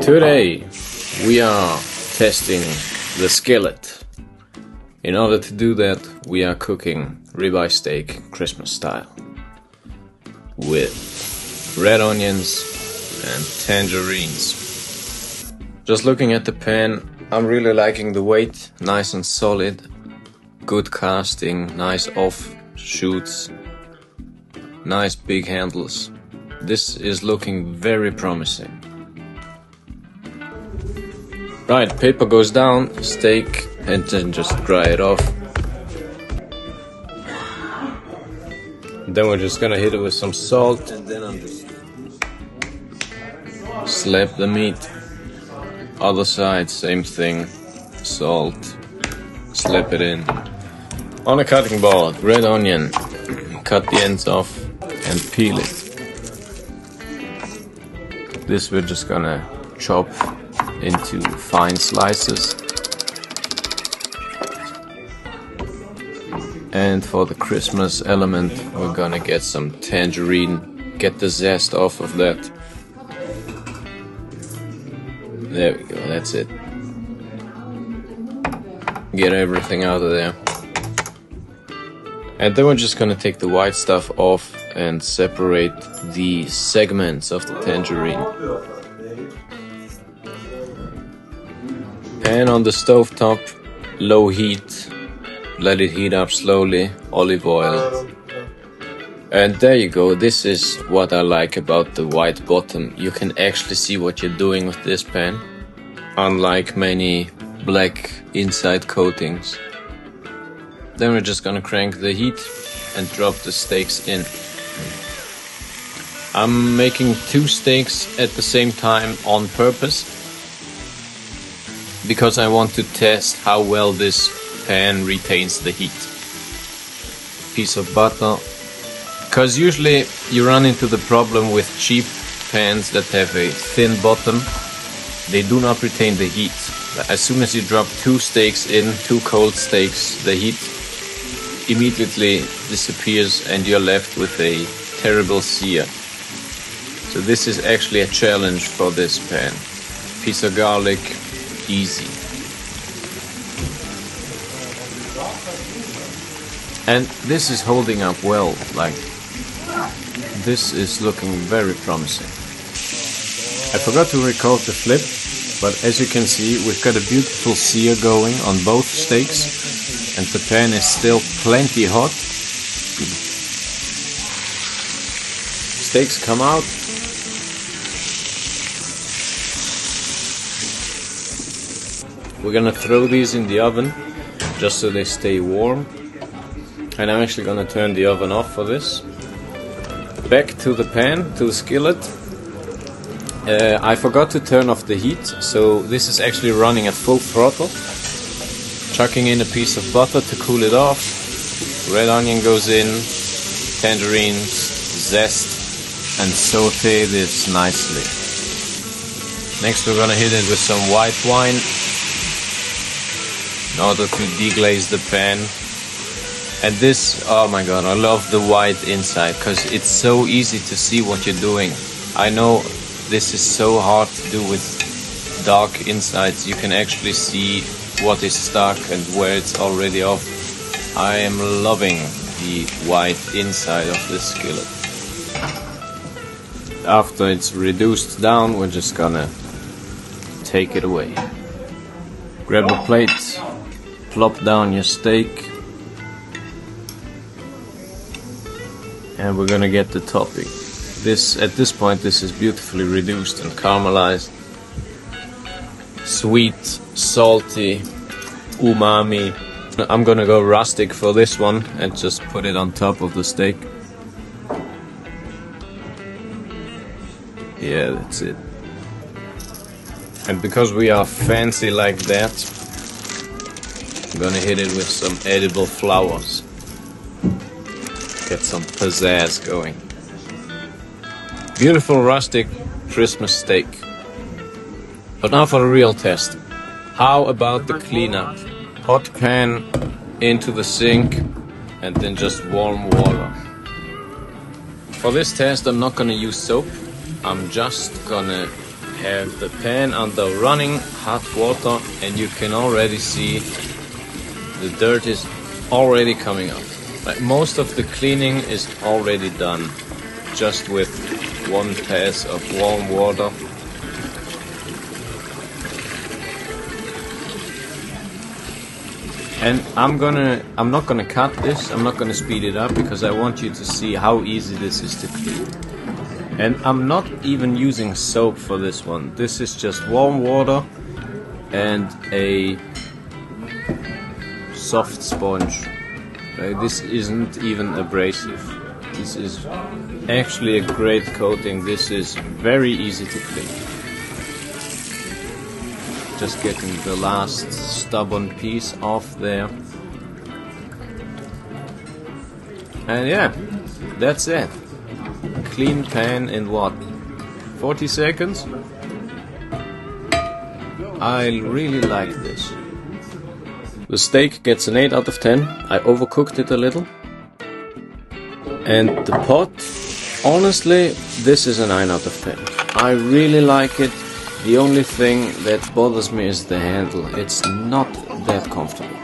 Today we are testing the skillet. In order to do that, we are cooking ribeye steak Christmas style with red onions and tangerines. Just looking at the pan, I'm really liking the weight, nice and solid, good casting, nice offshoots, nice big handles. This is looking very promising. Right, paper goes down, steak, and then just dry it off. Then we're just gonna hit it with some salt, and then I'm just slap the meat. Other side, same thing, salt, slap it in. On a cutting board, red onion, cut the ends off and peel it. This we're just gonna chop into fine slices. And for the Christmas element, we're gonna get some tangerine, get the zest off of that. There we go, that's it. Get everything out of there. And then we're just gonna take the white stuff off and separate the segments of the tangerine. Pan on the stove top, low heat, let it heat up slowly, olive oil. And there you go, this is what I like about the white bottom. You can actually see what you're doing with this pan, unlike many black inside coatings. Then we're just gonna crank the heat and drop the steaks in. I'm making 2 steaks at the same time on purpose, because I want to test how well this pan retains the heat. Piece of butter, because usually you run into the problem with cheap pans that have a thin bottom. They do not retain the heat. As soon as you drop 2 steaks in, 2 cold steaks, the heat immediately disappears and you're left with a terrible sear. So this is actually a challenge for this pan. Piece of garlic, easy. And this is holding up well, like this is looking very promising. I forgot to record the flip, but as you can see, we've got a beautiful sear going on both steaks, and the pan is still plenty hot. Steaks come out. We're gonna throw these in the oven just so they stay warm. And I'm actually gonna turn the oven off for this. Back to the pan, to the skillet. I forgot to turn off the heat, so this is actually running at full throttle. Chucking in a piece of butter to cool it off. Red onion goes in, tangerines, zest, and saute this nicely. Next we're gonna hit it with some white wine in order to deglaze the pan. And this, oh my god, I love the white inside because it's so easy to see what you're doing. I know this is so hard to do with dark insides. You can actually see what is stuck and where it's already off. I am loving the white inside of this skillet. After it's reduced down, we're just gonna take it away. Grab a plate, plop down your steak, and we're gonna get the topping. At this point, this is beautifully reduced and caramelized. Sweet, salty, umami. I'm gonna go rustic for this one and just put it on top of the steak. Yeah, that's it. And because we are fancy like that, I'm gonna hit it with some edible flowers. Get some pizzazz going. Beautiful rustic Christmas steak. But now for a real test. How about the cleanup? Hot pan into the sink and then just warm water. For this test I'm not gonna use soap. I'm just gonna have the pan under running hot water, and you can already see the dirt is already coming up. Like most of the cleaning is already done just with one pass of warm water. And I'm not gonna cut this, I'm not gonna speed it up because I want you to see how easy this is to clean. And I'm not even using soap for this one. This is just warm water and a soft sponge. This isn't even abrasive. This is actually a great coating. This is very easy to clean. Just getting the last stubborn piece off there. And yeah, that's it. Clean pan in what? 40 seconds? I really like this. The steak gets an 8 out of 10. I overcooked it a little. And the pot, honestly, this is a 9 out of 10. I really like it. The only thing that bothers me is the handle. It's not that comfortable.